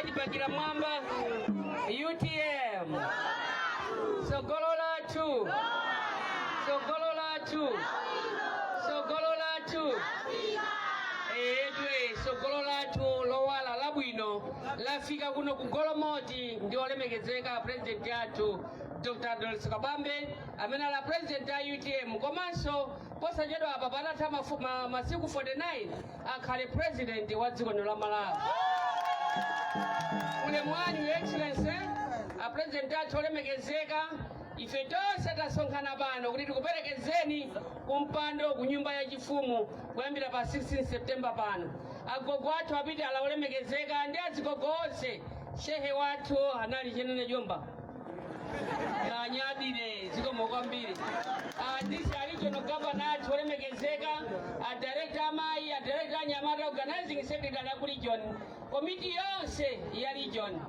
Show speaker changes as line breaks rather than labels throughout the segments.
Jipagira mwamba UTM Sogolola tu Sogolola tu lowala labwino lafika kuno kugolomoti ndi olemekezeka president yathu Dr. Doris Kabambe amene la president ya UTM komanso posachedwa apa patatha masiku 49 akhale president wa dziko la Malawi. Ulemu wanu Your Excellency a president athu olemekezeka ife tonse tasonkhana pano kuti tikuperekezeni kumpando ku nyumba ya chifumu kuyambira pa 16 September pano. Agogo athu apite ala olemekezeka ndi azigogo onse. Shehe wathu anali Chenene Jomba nyadire zikomo kwambiri. This regional governor athu olemekezeka a director amayi a director Nyamata organizing secretary ya region committee yonse ya region.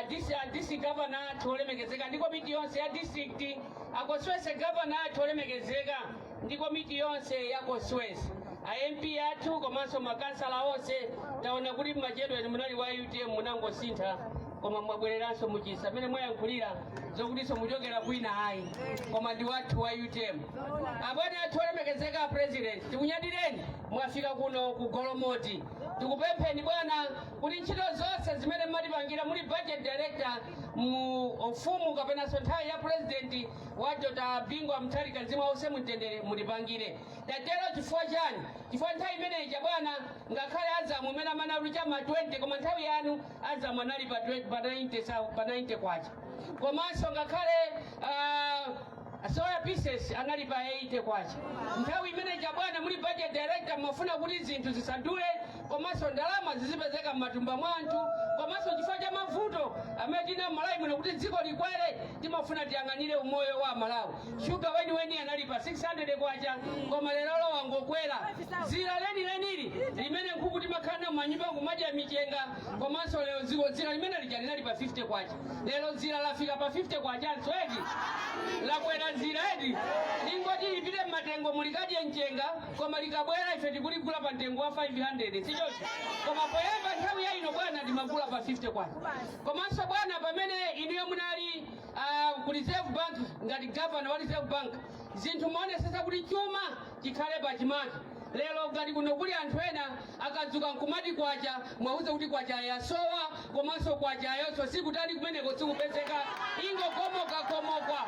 This governor tolemekezeka ndi committee yonse ya district akoswese governor tolemekezeka ndi committee yonse ya koswese MP athu komanso makansala onse taona kuti machedwe munali wa UTM munangosintha koma mwabwereranso muchisa amene mwayankhulira zokutinso muchokera kwina ayi koma ndi wathu wa UTM. Abwana athu olemekezeka president tikunyadireni mwafika kuno ku Golomoti. Tikupempheni bwana kuti ntchito zonse zimene mmatipangira muli budget director mu ufumu kapena nthawi ya president wa Dr. Bingu Mutharika Mzimu wonse mutendere mulipangire. Tatero chifukwa chani? Chifukwa nthawi imeneyi bwana ngakhale azamu amene amanalucha chama 20 koma nthawi yanu azamu anali pa 90 kwacha. Komanso ngakhale soya pieces anali pa 80 kwacha. Nthawi imeneyi bwana muli budget director mwafuna kuti zinthu zisadule komanso ndalama zizipezeka m'matumba mwanthu komanso chifukwa cha mavuto amene tina Malawi muno kuti dziko likwere timafuna tiyang'anire umoyo wa Malawi. Sugar weni anali pa 600 kwacha koma lero wangokwera. Zira lenili limene nkhuku timakhala manyumba kumadya michenga komanso lero zira limene linali pa 50 kwacha. Lero zira lafika pa 50 kwacha nswedi lakwera zira edi lingoti lipite matengo mulikadye mchenga koma likabwera ife tikuligula pa mtengo wa 500 sichonse koma poyamba nthawi ya ino bwana timagula pa 50 kwacha. Komanso bwana pamene inuyo munali ku Reserve Bank ngati governor wa Reserve Bank zinthu muonesesa kuti chuma chikhale pa chimake. Lero ngati kuno kuli anthu ena akadzuka nkumati kwacha mwauze kuti kwacha yasowa komanso kwacha yonso sikutani kumeneko sikupezeka ingokomoka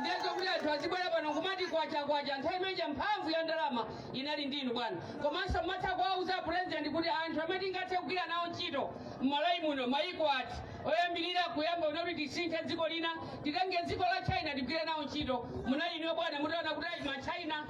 ndizo kuti anthu azibwera pano kumati kwacha nthawi imeneyi mphamvu ya ndalama inali ndinu bwana. Komanso matha kuwauza president kuti anthu amene tingathe kugwira nawo ntchito m'Malawi muno mayiko ati oyambirira kuyamba unoti tisinthe dziko lina titenge dziko la China tigwire nawo ntchito munali iniyo bwana mutaona kuti China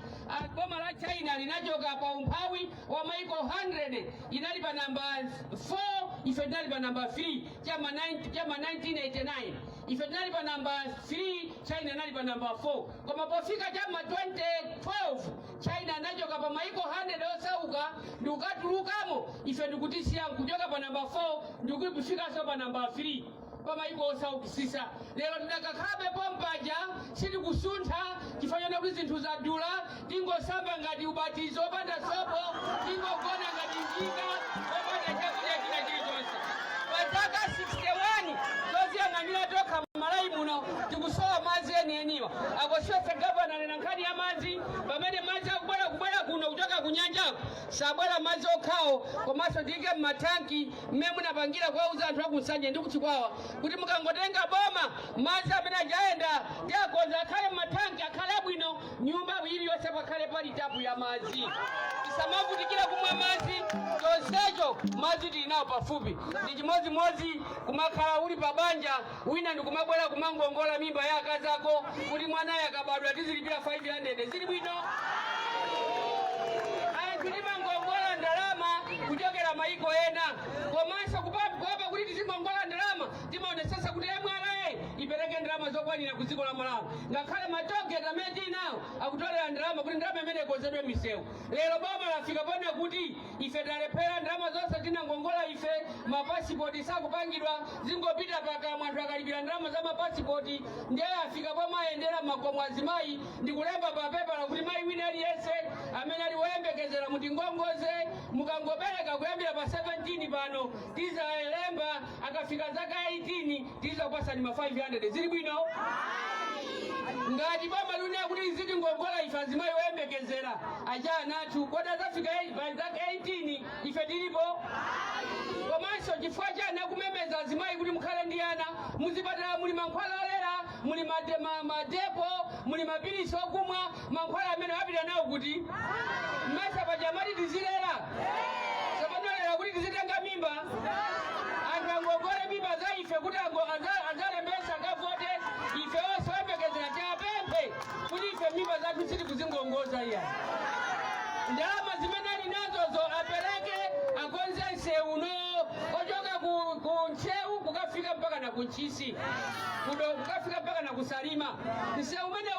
boma la China linachoka pa umphawi wa mayiko 100 inali pa namba 4 ife tinali pa namba 3 chama 1989 ife tinali pa namba 3 China inali pa namba 4 koma pofika chama 2012 China inachoka pa mayiko 100 osauka ndikatulukamo ife ndikutisiya kuchoka pa namba 4 ndikufika so pa namba 3 kama iko osaukisisa. Lero tidakakhabe pompaja sitikusuntha chifanyana kuti zinthu zadula tingosamba ngati ubatizo opanda sopo tingogona ngati njinga opanda chakudya china chilichonse. Pa zaka 61 zoziyang'anira tokha Malawi muno tikusowa madzi enieniwa akoshofe gavana nena nkhani ya madzi pamene madzi akubwera kuno kuchoka kunyanja sabwera madzi okhawo komanso tiyike m'matanki mmene munapangira kuwauza anthu akunsanje ndi kuchikwawa kuti mukangotenga boma madzi amene ajaenda tiakonza akhale m'matanki akhale abwino nyumba iliyonse pakhale pali tapu ya madzi tisamavutikira kumwa madzi chonsecho madzi tilinawo pafupi ndi chimodzimodzi kumakhala uli pa banja wina ndikumabwera kumangongola mimba ya akazako kuti mwanaye akabadwa tizilipira 500 zili bwino timangongola ndalama kuchokera mayiko ena komanso kupa kuti tizimangongola ndalama timaonesesa kuti MRA ipereke ndalama zokwanira ku dziko la Malawi ngakhale matogeta amene tinawo akutolera ndalama kuti ndalama imene ikonzedwe misewu. Lero boma lafika pano kuti ife talephera ndalama zonse tinangongola ife mapasipo passport sakupangidwa zingopita pakamwa anthu akalipira ndalama za mapasipoti ndiye afika pomayendera makomo azimayi ndikulemba papepala kuti mayi wina aliyense amene ali woyembekezera mutingongoze mukangobereka kuyambira pa 17 pano tizalemba akafika zaka 18 tizakupasani ma 500 zili bwino ngati baba lunea kuti ziti ngongola ife azimayi woyembekezera achana athu kodi azafika zaka 18 ife tilipo komanso chifukwa chani akumemeza azimayi kuti mukhale ndi ana muzipatala muli mankhwala olera muli madepo muli mapilisi okumwa mankhwala amene apita nawo kuti mmesa pachamati tizilera sapanolera kuti tizitenga mimba anthu angongole mimba za ife kuti azalembesa akavote ife onse oyembekezera tiapemphe kuti ife mimba zathu siti kuzingongoza iya ndalama zimene ali nazozo apereke akonze nseuno ochoka ku nchewu kukafika mpaka na kunchisi kukafika mpaka na kusalima nseu umene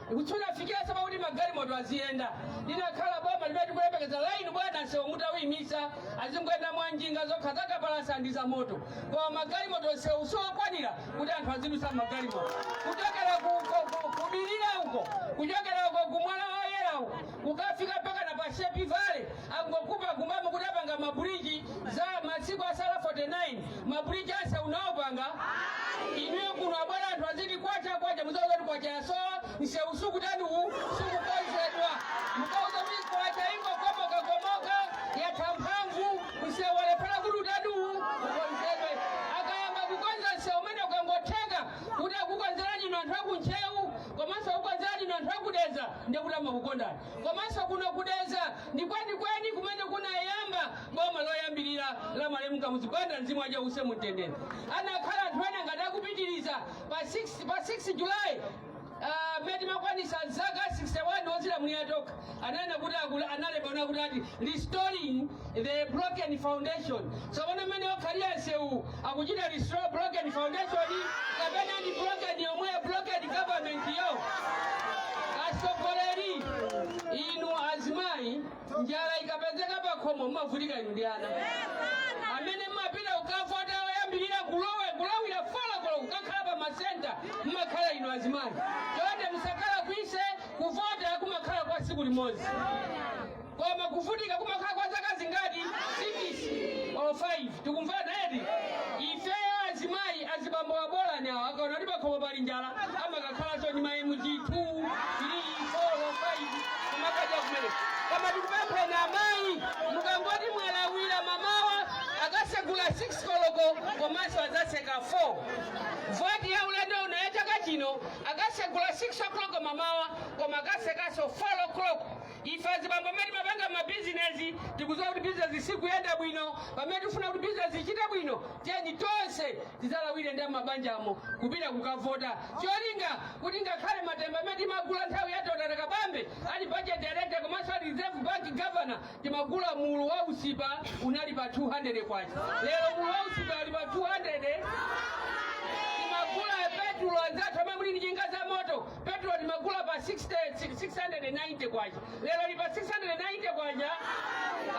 kutunafikira sababu kuti magalimoto aziyenda linakhala boma limene kuyembekeza laini bwana nseu mutawuyimisa azingoyenda mwanjinga zokha zakapalasa ndi za moto koma magalimoto nseu sokwanira kuti anthu azidusa magalimoto kuchokera kubilira uko kuchokera uko kumwala woyera uko kukafika mpaka na pashepi vale angokupa kumamo kuti apanga mabuliji za masiku asala 49 mabuliji ase unaopanga inuyo kuno abwana anthu azidi kwacha muzauza kwacha yasowa nseusuku tani sukukonzedwa mukauza kuti kwacha ingo komoka yathamphamvu nseuwalephala kuti utani ukonzedwe akayamba kukonza nseu umene ukangotheka kuti akukonzera chino anthu akunchewu komanso akukonzera chino anthu akudeza ndekutama kukondani komanso kuno kudeza ndi kwenikweni kumene kunayamba boma loyambirira la malemuka muzibanda mzimu aja use mutendere anakhala anthu ena ngati akupitiriza pa 6 July medi makwanisa zaka 61 ozira mliyatoka anena kuti analebana kuti ati restoring the broken foundation so wana mene wakhalia nseu akuchita restore broken foundation kapena ndi broken yomwe broken government yo asogoleri inu azimayi njala ikapezeka pakhomo mmavutika inu ndi ana amene mmapita ukavota oyambirira kulawira folokolo kukakhala pa masenta mmakhala inu azimayi chonde musakhala kwise kuvota kumakhala kwa siku limodzi koma kuvutika kumakhala kwa zaka zingati 6 or 5 tikumvana eti ifeyo azimayi azibambo wabolani awo akaona kuti pakhomo pali njala amakakhala choni maemu G2 3 4 or 5 kumakaja kumene kama tikupempheni amayi mukangoti mwalawira mamawa akasegula 6 koloko komanso azaseka 4 voti ya ulendo unayachaka chino akasegula 6 o'clock mamawa koma akasekaso 4 o'clock ife azibambo amene mapanga mabizinesi tikuzowa kuti bizinesi sikuyenda bwino pamene tifuna kuti bizinesi ichite bwino tiyenji tonse tizalawire ndi mabanjamo kupita kukavota cholinga kuti ngakhale matemba amene timagula nthawi yatota takabambe ali budget director komanso ali reserve bank governor timagula mulu wa usipa unali pa 200 kwacha lero mulu wa usipa ali pa 200 timagula petrol anzathu amene muli njinga za moto petrol timagula pa 690 kwacha lero li pa 690 kwacha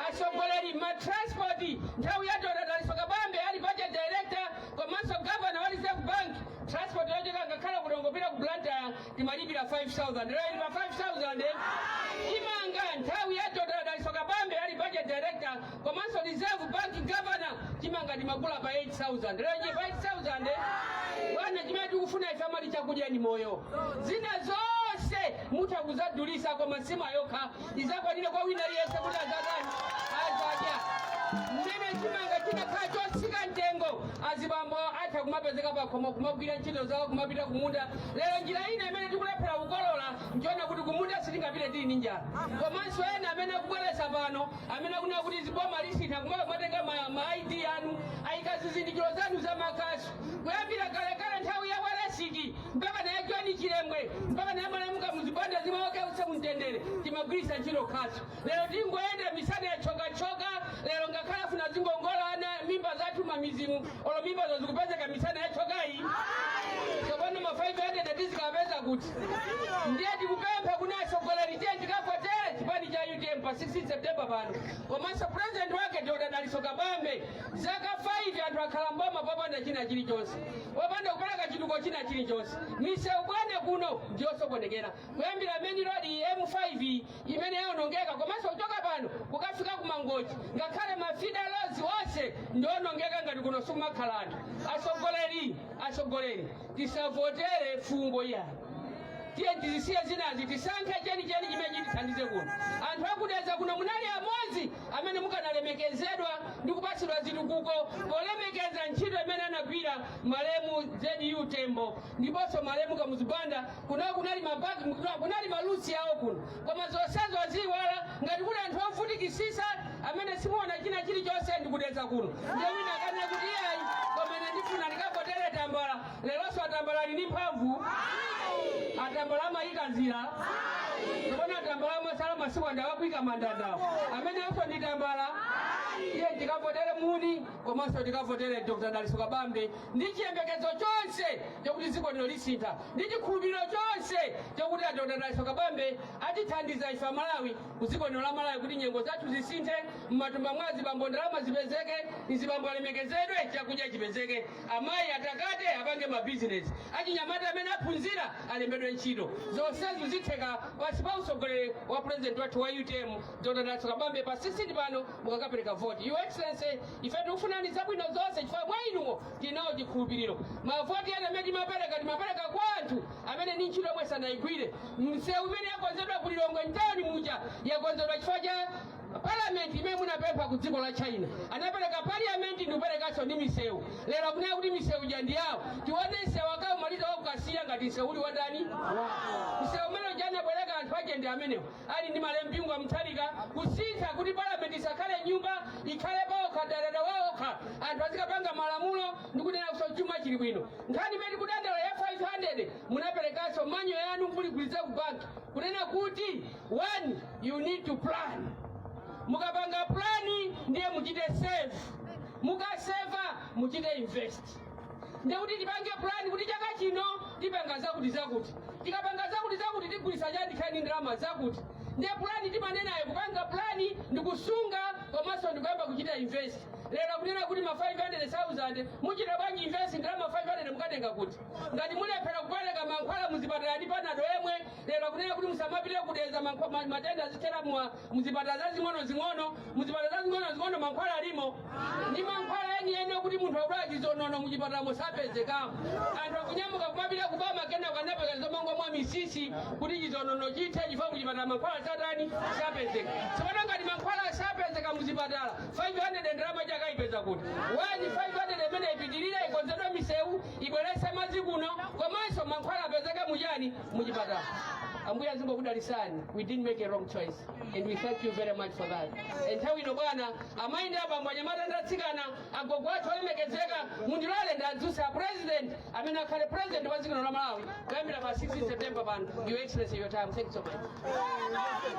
asogoleri ma transport nthawi yatota talisoka bambe ali budget director komanso governor wa reserve bank transport yocheka ngakhala kutongopita ku Blantyre timalipira 5,000 lero ili pa 5,000 imanga nthawi yatota talisoka bambe ali budget director komanso reserve bank governor timanga timagula pa 8,000 lero je pa 8,000 wana chimene tikufuna ife amali chakudya ni moyo zina zonse mutakuzadulisa koma sima yokha izakwanire kwa wina aliyense kuti azadani azadya mmene chimanga chinakhala chosika mtengo azibambo atha kumapezeka pakhomo kumagwira ntchito zawo kumapita kumunda lero njira ina imene tikulephera kukolola nchiona kuti kumunda sitingapite tili ndi njala komanso ena amene akubweresa pano amene akunena kuti ziboma lisitha kumatenga ma ID anu ayika zizindikiro zanu za makasu kuyambira kalekale nthawi ya walesiti mpaka naye John Chilembwe mpaka naye malemuka muzibanda zimaoke use mtendere timagwirisa ntchito khasu lero tingoyende misana ya choka lero ngakhala funa zingongola ana mimba zathu mamizimu olo mimba zozikupezeka misana ya chokayi sopano ma 500 tizikapeza kuti ndiye tikupempha kuna asogoleri tiye tikafotere chipani cha UTM pa 16 September pano komanso president wake Dr. Daliso Kabambe zaka 5 anthu kalamboma popanda china chilichonse popanda kupereka chituko china chilichonse misewu bwana kuno ndiyosokonekera kuyambira main road M5 imene yaonongeka komanso kuchoka pano kukafika kumangochi ngakhale mafida lozi wonse ndionongeka ngati kuno sumakhalatu asogoleri tisavotere fungo iya tiye tizisiye zinazi tisankhe chenicheni chimene chitithandize kuno anthu akudeza kuno munali amodzi amene mukanalemekezedwa ndi kupatsidwa zitukuko polemekeza ntchito imene anagwira malemu ZU Tembo ndiponso malemu Kamuzibanda kunali malusi awo kuno koma zonsezo aziwala ngati kuli anthu ovutikisisa amene simuona china chilichonse ndikudeza kuno ndewina akanena kuti iyayi koma ine ndifuna ndikavotere Tambala leronso Tambala ali mphamvu Atambala amayika nzira topona Tambala amasala masiku andawakuyika mandanda amene onso ndi Tambala iye tikavotere muni komanso tikavotere Dr. Daliso Kabambe ndi chiyembekezo chonse chokuti dziko lino lisintha ndi chikhulupiriro chonse chokuti Dr. Daliso Kabambe atithandiza ife Malawi ku dziko lino la Malawi kuti nyengo zathu zisinthe mmatumba mwa zibambo ndalama zipezeke zibambo alemekezedwe chakudya chipezeke amayi atakate apange mabizinesi achinyamata amene aphunzira alembedwe ntchito zonsezo zitheka pasi pa usogoleri wa president wathu wa UTM Dr. Daliso Kabambe pa 16 pano mukakapereka vote Your Excellency ife tikufunani zabwino zonse chifukwa mwa inumo tinawo chikhulupiriro mavoti ena amene timapereka kwa anthu amene ni ntchito yomwe sanayigwire msewu imene yakonzedwa ku Lilongwe ntawuni muja yakonzedwa chifukwa cha parliament imene munapempha ku dziko la China anapereka parliament ndi kuperekanso ndi misewu lero kunena kuti misewu ndi yawo tione msewu akawo malita wakukasiya ngati msewu uli wadani msewu umene janabwereka anthu aje ndi amenewo ali ndi malempingwa mthalika kusintha kuti parliament isakhale nyumba ikhale paokha dadada waokha anthu azikapanga malamulo ndi kunena kuso chuma chili bwino nkhani imene kudandala ya 500 munaperekanso manyo yanu mkuligwiritsa ku banki kunena kuti one you need to plan mukapanga plani ndiye muchite save mukaseva muchite invest ndekuti tipange plani kuti chaka chino tipanga zakuti tikapanga zakuti tigulisa chani khani ndalama zakuti ndiye plani timanenayo kupanga plani ndikusunga komanso ndikuyamba kuchita invest lero kunena kuti ma 500,000 muchita bwanji invest ndalama 500 mukatenga kuti ngati mulephera kupereka mankhwala muzipatala ndi panado yemwe lero kunena kuti musamapite kudeza matenda azitera muzipatala zazing'ono muzipatala mankhwala alimo ndi mankhwala enieni kuti munthu akudwala chizonono muchipatala musapezekamo anthu akunyamuka kumapita kupama kena kanapeka zomango mwa misisi kuti chizonono chithe chifukwa muchipatala mankhwala satani sapezeka sipata ngati mankhwala sapezeka muzipatala 500 ndalama chakaipeza kuti wani 500 imene ipitirira ikonzedwa misewu ibwerese madzi kuno komanso mankhwala apezeke muchani muchipatala ambuye azingokudalisani we didn't make a wrong choice and we thank you very much for that nthawi ino bwana amayi ndi abambo anyamata ndatsikana agogo athu alemekezeka mundilole ndadzutsa president amene akhale president wa dziko la Malawi kuyambira pa 16 September pano Your Excellency your time thank you so much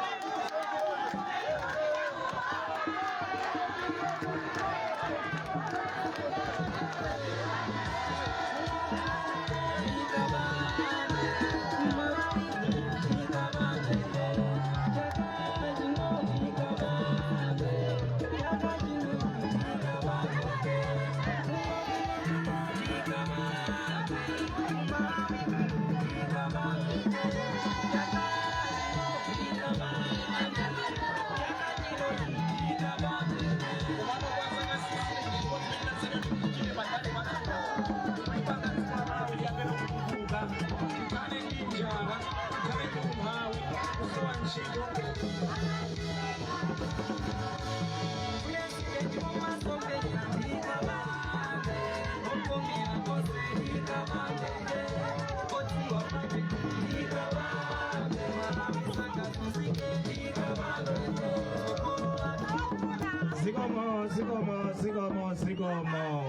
Sigomo.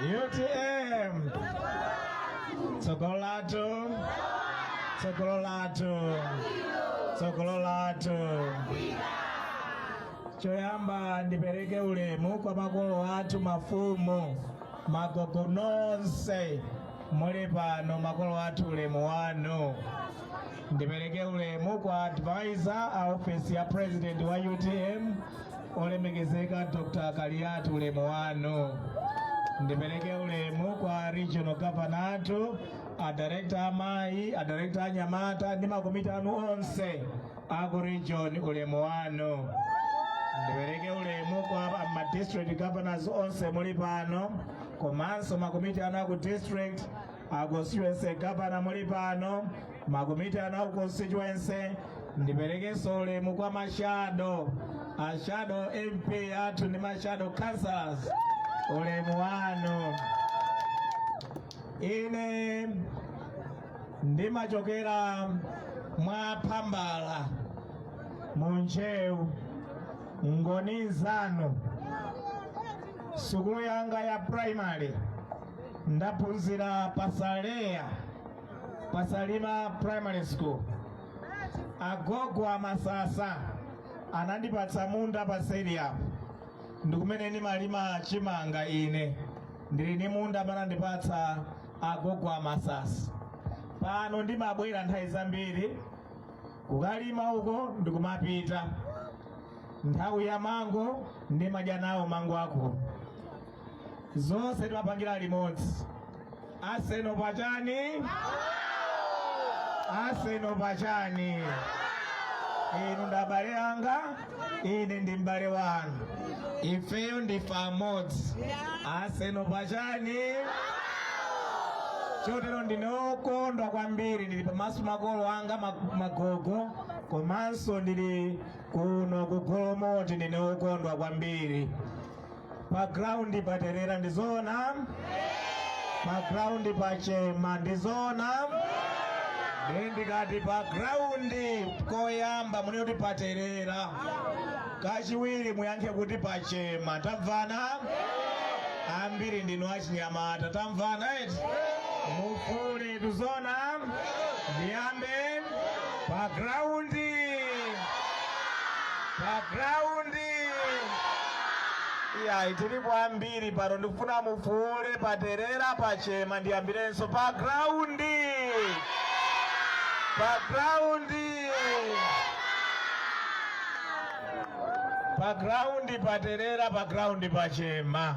UTM. Sokololato. Choyamba ndipereke ulemu kwa makolo athu mafumu magogo nonse muli pano makolo athu ulemu wanu. Ndipereke ulemu kwa advisor a office ya president wa UTM olemekezeka Dr. Kaliatu ulemu wanu. Ndipereke ulemu kwa regional governor athu, a director amayi, a director anyamata ndi makomiti anu onse aku region ulemu wanu. Ndipereke ulemu kwa ma district governors onse muli pano, komanso makomiti anu aku district, a constituency governor muli pano, makomiti anu aku constituency. Ndipereke ulemu kwa mashado, a shadow MP athu ndi mashado councillors ulemu wanu. Ine ndimachokera mwa Phambala Munchewu Ngonizano. Sukulu yanga ya primary ndaphunzira Pasalima Primary School. Agogo amasasa anandipatsa munda paseli apo, ndikumene ndimalima chimanga. Ine ndili ndi munda anandipatsa agogo amasasa. Pano ndimabwera nthawi zambiri kukalima uko ndikumapita. Nthawi ya mango ndimadya nawo mango akulu. Zonse timapangira limodzi. Aseno pachani? Aseno pachani? Inu ndi abale anga, ine ndi m'bale wanu. Ifeyo ndife amodzi. Aseno pachani? Chotero ndine okondwa kwambiri, ndili pamaso makolo anga magogo, komanso ndili kuno ku Golomoti, ndine okondwa kwambiri. Pa ground paterera ndizona? Pa ground pachema ndizona? Ndikati pa ground koyamba mune kuti paterera, kachiwiri muyankhe kuti pachema. Tamvana? Ambiri ndinu achinyamata, tamvana eti? Mufule tuzona? Ndiyambe pa ground. Pa ground. Iya, tilipo ambiri pano, ndikufuna mufule paterera pachema. Ndiyambirenso pa ground. Pa ground. Pa ground paterera, pa ground pachema.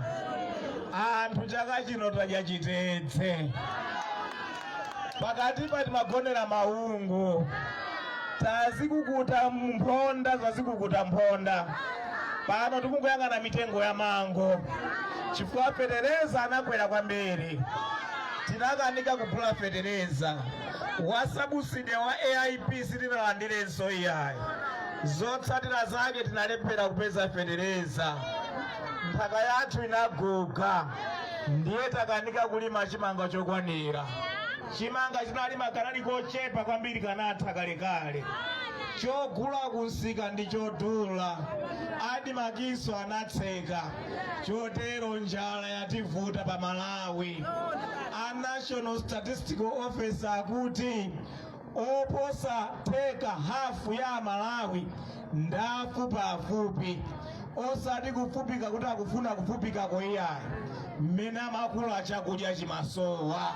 Anthu chaka chino tachitetse. Pakati pati magonera maungu. Tazikukuta mphonda, zazikukuta mphonda. Pano tikungoyang'ana mitengo ya mango. Chifukwa fetereza anakwera kwambiri. Tinakanika kugula fetereza. Wasabuside wa AIP sitinalandirenso iyayi. Zotsatira zake tinalephera kupeza fetereza. Nthaka yathu inaguga, ndiye takanika kulima chimanga chokwanira. Chimanga chinalima kanali kochepa kwambiri, kanatha kalekale. Chogula kunsika ndi chodula, adi makiso anatseka. Chotero njala yativuta pa Malawi. A National Statistical Office akuti oposa theka hafu ya Malawi ndafupafupi. Osati kufupika kuti akufuna kufupika koiyayi, mmene amakulu achakudya chimasowa.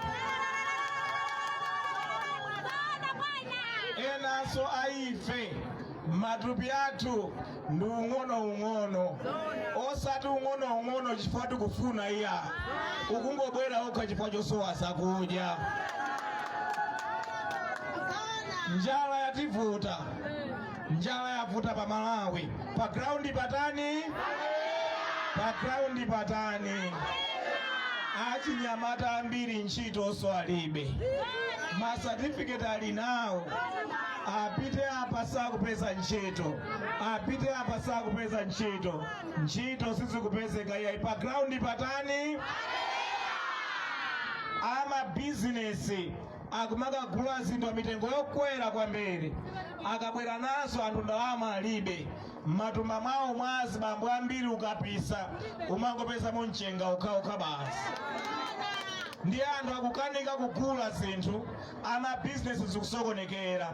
Enanso aife matupi athu ndi ung'ono. Osati ung'ono chifukwa tikufuna iya, ukungobwera okha chifukwa chosowa zakudya. Njala yativuta. Njala yavuta pa Malawi. Pa ground patani? Pa ground patani? Achinyamata ambiri ntchito so alibe. Ma certificate ali nawo. Apite apa sakupeza ntchito. Apite apa sakupeza ntchito. Ntchito sizikupezeka iya. Pa ground patani? Ama business akumaka gula zinthu mitengo yokwera kwambiri. Akabwera nazo anthu ndalama alibe. Matumba mwawo mwazi mambo ambiri ukapisa, umangopeza mchenga ukha basi. Ndi anthu akukanika kugula zinthu, ama business zikusokonekera.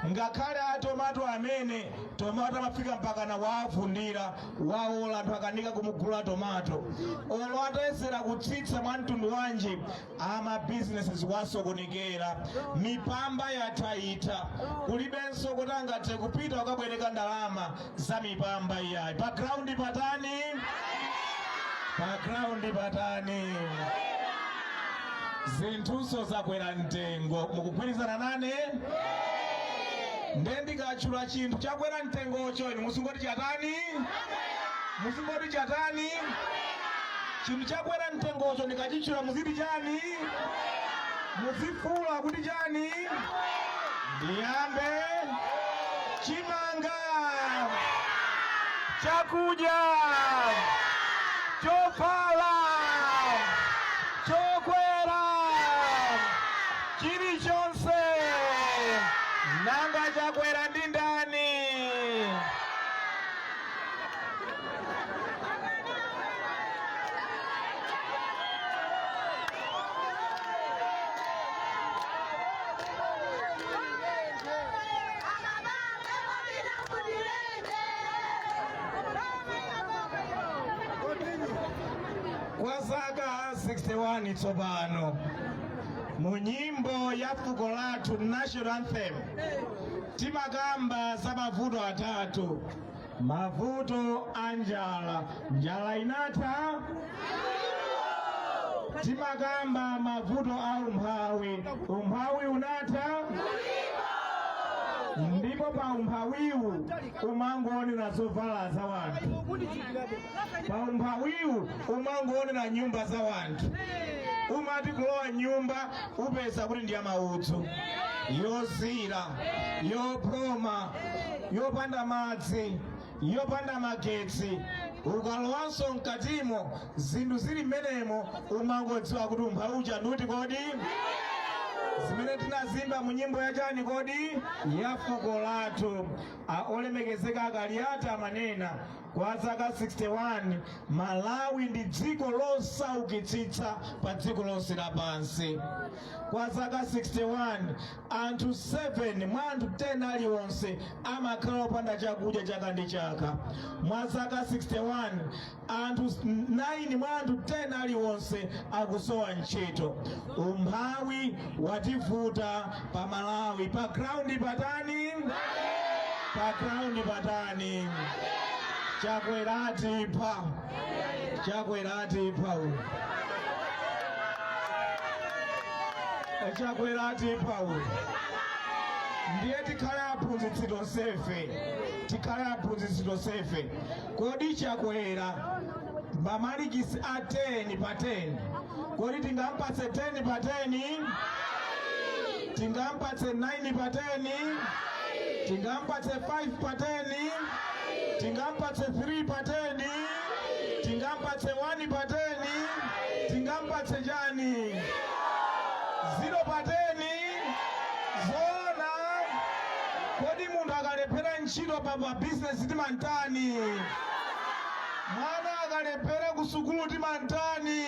Ngakhale tomato amene tomato amafika mpaka na wavundira, waola anthu akanika kumugula tomato. Olo atayesera kutsitsa mwa mtundu wanji, ama business zikusokonekera. Mipamba yatayita, kulibenso kuti angathe kupita ukabwereka ndalama za mipamba iyayi. Pa ground patani? pa ground patani zinthuso zakwera mtengo. Mukugwirizana nane? Ndikachula chinthu chakwera mtengocho inu musingoti chatani? Musingoti chatani? Chinthu chakwera mtengocho ndikachichula muziti chani? Muzifula kuti chani? Ndiyambe. Chimanga, chakudya, chovala, chokwera, chilichonse nanga chakwera ndi ndani? Kwa zaka 61 tsopano mu nyimbo ya fuko lathu national anthem timakamba za mavuto atatu. Mavuto a njala, njala inatha. Timakamba mavuto a umphawi, umphawi unatha. Ndipo pa umphawiwu umangoonera zovala za wanthu, pa umphawiwu umangoonera nyumba za wanthu. Umati kulowa nyumba upeza kuti ndi ya maudzu, yozira, yophoma, yopanda madzi, yopanda magetsi. Ukalowanso mkatimo zinthu zili mmenemo umangodziwa kuti umphawi uja nduti kodi? Zimene tinazimba mu nyimbo ya chani kodi? Ya fuko lathu. Olemekezeka Akaliata amanena kwa zaka 61 Malawi ndi dziko losaukitsitsa pa dziko lonse lapansi. Kwa zaka 61 anthu 7 mwa anthu 10 aliwonse amakhala opanda chakudya chaka ndi chaka. Mwa zaka 61 anthu 9 mwa anthu 10 aliwonse akusowa ntchito. Umphawi wativuta pa Malawi. Pa ground patani? Pa ground patani? Chakwerati pa. Chakwerati pa. Chakwerati pa. Ndiye tikhale aphunzitsi tonsefe. Tikhale aphunzitsi tonsefe. Kodi chakwera Mamalikisi a 10 pa 10. Kodi tingampatse 10 pa 10? Tingampatse 9 pa 10? Tingampatse 5 pa 10? Tingampatse 3 pa 10? Tingampatse 1 pa 10? Tingampatse jani 0 pa 10? Zona. Kodi munthu akalephera ntchito pa business timantani? Mwana akalephera kusukulu timantani?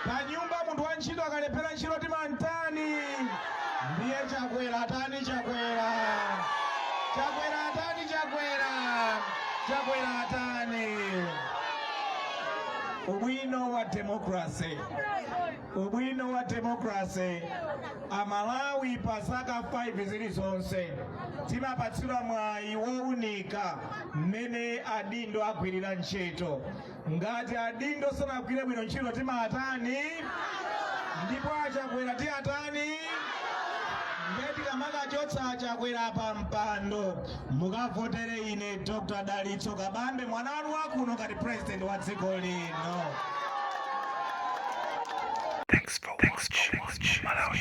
Pa nyumba munthu wa ntchito akalephera ntchito timantani? Ndiye chakwera atani? Chakwera. Chakwera atani? Chakwera. Chakwera atani? Ubwino wa democracy. Ubwino wa democracy. Amalawi pa zaka 5 zilizonse timapatsidwa mwayi wowunika mmene adindo agwirira ntchito. Ngati adindo sanagwire bwino ntchito timatani? Ndipo achakwera ti atani? Ngati kamakachotsa chakwera pa mpando mukavotere ine Dr. Dalitso Kabambe mwananu wakuno kati president wa dziko lino. Thanks for watching Malawi.